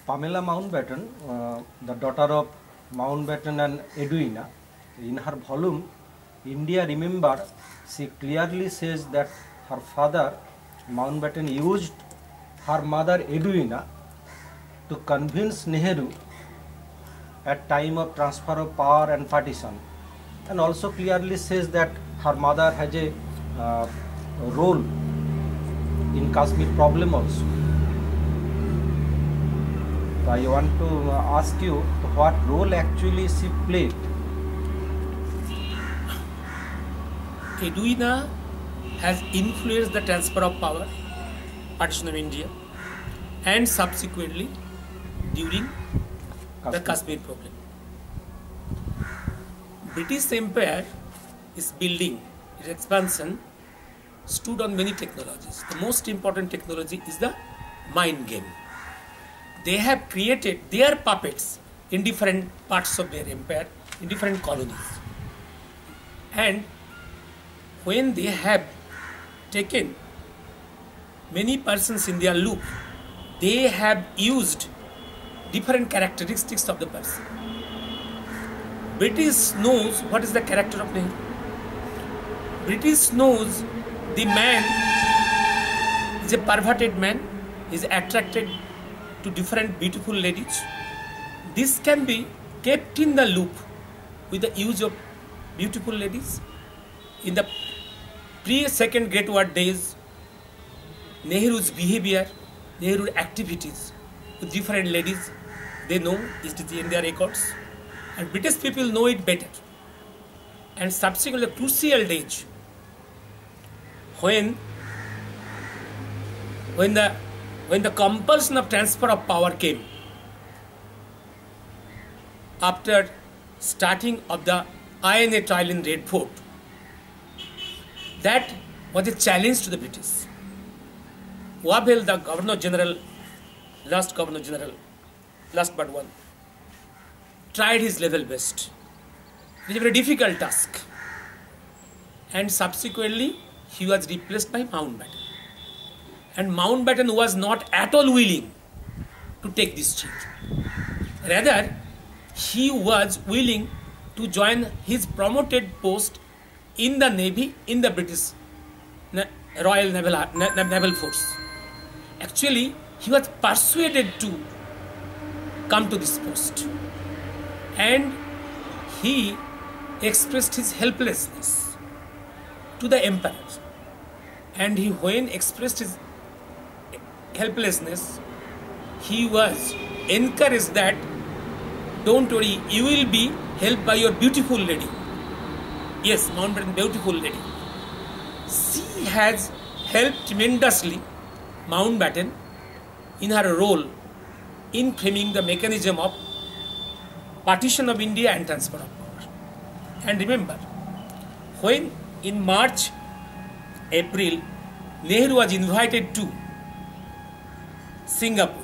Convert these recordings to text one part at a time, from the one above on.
Pamela Mountbatten, the daughter of Mountbatten and Edwina, in her volume India Remembered, she clearly says that her father Mountbatten used her mother Edwina to convince Nehru at time of transfer of power and partition, and also clearly says that her mother has a role in Kashmir problem also. So I want to ask you what role actually she played. Edwina has influenced the transfer of power, partition of India, and subsequently during the Kashmir problem. British Empire is building, its expansion stood on many technologies. The most important technology is the mind game. They have created their puppets in different parts of their empire, in different colonies. And when they have taken many persons in their loop, they have used different characteristics of the person. British knows what is the character of Nehru. British knows the man is a perverted man, is attracted to different beautiful ladies. This can be kept in the loop with the use of beautiful ladies. In the pre-Second Great War days, Nehru's behavior, Nehru's activities with different ladies, they know, it is in their records, and British people know it better. And subsequently, the crucial days, when the compulsion of transfer of power came, after starting of the INA trial in Red Fort, that was a challenge to the British. Wavell, the Governor General, last but one, tried his level best. It was a very difficult task. And subsequently, he was replaced by Mountbatten. And Mountbatten was not at all willing to take this change. Rather, he was willing to join his promoted post in the Navy, in the British Royal Naval Force. Actually, he was persuaded to come to this post. And he expressed his helplessness to the emperor. And when expressed his helplessness, he was encouraged that, don't worry, you will be helped by your beautiful lady. Yes, Mountbatten, beautiful lady. She has helped tremendously Mountbatten in her role in framing the mechanism of partition of India and transfer of power. And remember, when in March, April, Nehru was invited to Singapore,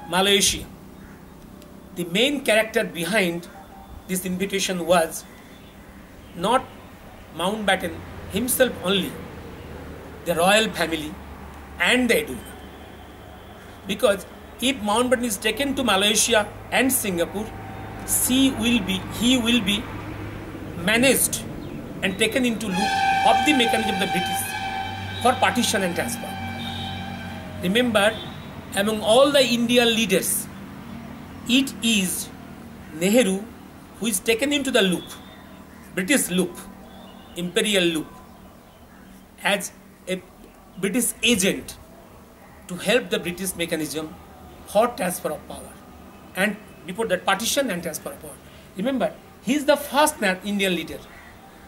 Malaysia, the main character behind this invitation was not Mountbatten himself only, the royal family and the Edwina. Because if Mountbatten is taken to Malaysia and Singapore, he will be managed and taken into loop of the mechanism of the British for partition and transfer. Remember, among all the Indian leaders, it is Nehru who is taken into the loop, British loop, imperial loop, as a British agent to help the British mechanism for transfer of power, and before that, partition and transfer of power. Remember, he is the first Indian leader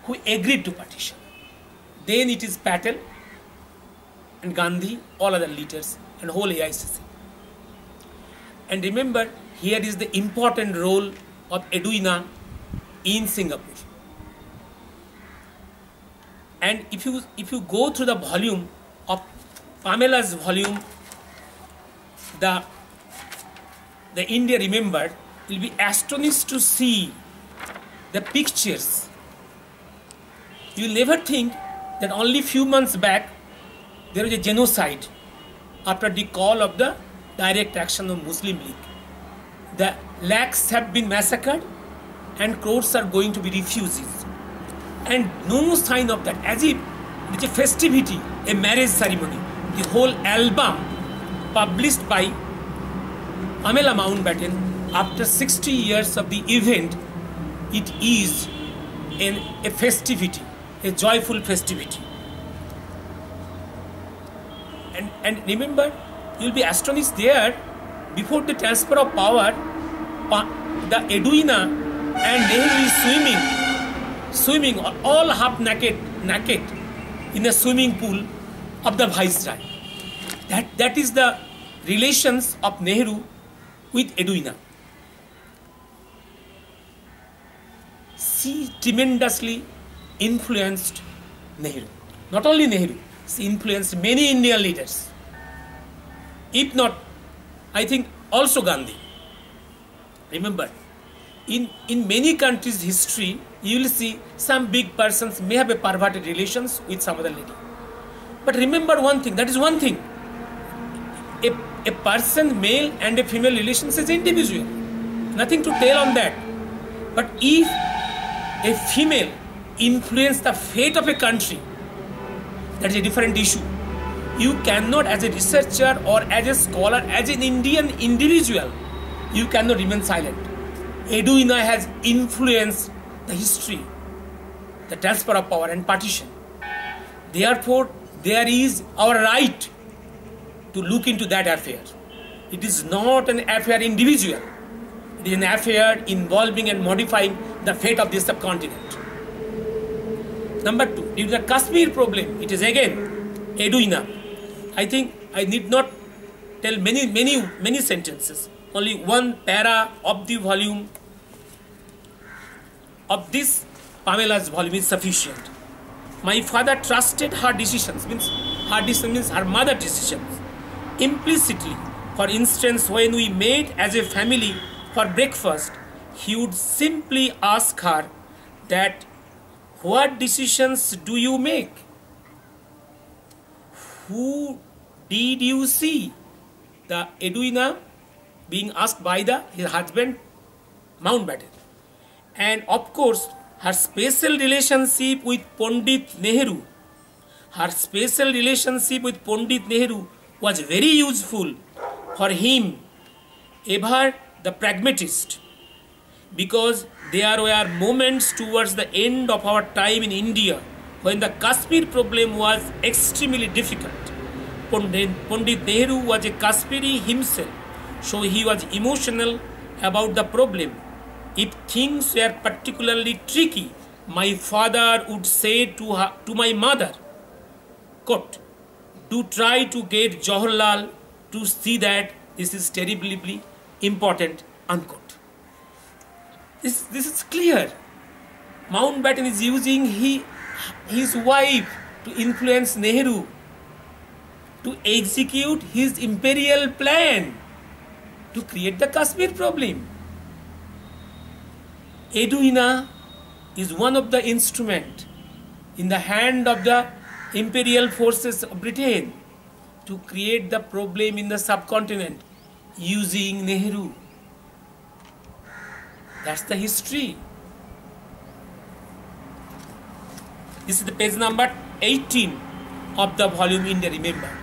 who agreed to partition. Then it is Patel and Gandhi, all other leaders, and whole AICC. And remember, here is the important role of Edwina in Singapore. And if you go through the volume of Pamela's volume, the India Remembered, you'll be astonished to see the pictures. You'll never think that only few months back there was a genocide after the call of the direct action of Muslim League. the lakhs have been massacred and crores are going to be refugees. And no sign of that, as if it's a festivity, a marriage ceremony. The whole album published by Pamela Mountbatten after 60 years of the event, it is a festivity, a joyful festivity. And remember, you'll be astonished there, before the transfer of power, the Edwina and Nehru is swimming all half naked in a swimming pool of the Viceroy. That is the relations of Nehru with Edwina. She tremendously influenced Nehru. Not only Nehru, she influenced many Indian leaders. If not, I think also Gandhi. Remember, in many countries' history, you will see some big persons may have a perverted relations with some other lady. But remember one thing, that is one thing. A person, male and a female relations is individual. Nothing to tell on that. But if a female influences the fate of a country, that is a different issue. You cannot, as a researcher or as a scholar, as an Indian individual, you cannot remain silent. Edwina has influenced the history, the transfer of power and partition. Therefore, there is our right to look into that affair. It is not an affair individual. It is an affair involving and modifying the fate of this subcontinent. Number two, due to the Kashmir problem, it is again Edwina. I think I need not tell many sentences. Only one para of the volume of this Pamela's volume is sufficient. My father trusted her decisions, means her mother's decisions, implicitly. For instance, when we met as a family for breakfast, he would simply ask her that, what decisions do you make? Who did you see? The Edwina being asked by his husband Mountbatten. And of course, her special relationship with Pandit Nehru. Her special relationship with Pandit Nehru was very useful for him, ever the pragmatist, because there were moments towards the end of our time in India when the Kashmir problem was extremely difficult. Pandit Nehru was a Kashmiri himself, so he was emotional about the problem. If things were particularly tricky, my father would say to my mother, quote, "Do try to get Jawaharlal to see that this is terribly important," unquote. This is clear. Mountbatten is using his wife to influence Nehru to execute his imperial plan to create the Kashmir problem. Edwina is one of the instruments in the hand of the imperial forces of Britain to create the problem in the subcontinent using Nehru. That's the history. This is the page number 18 of the volume India Remembered.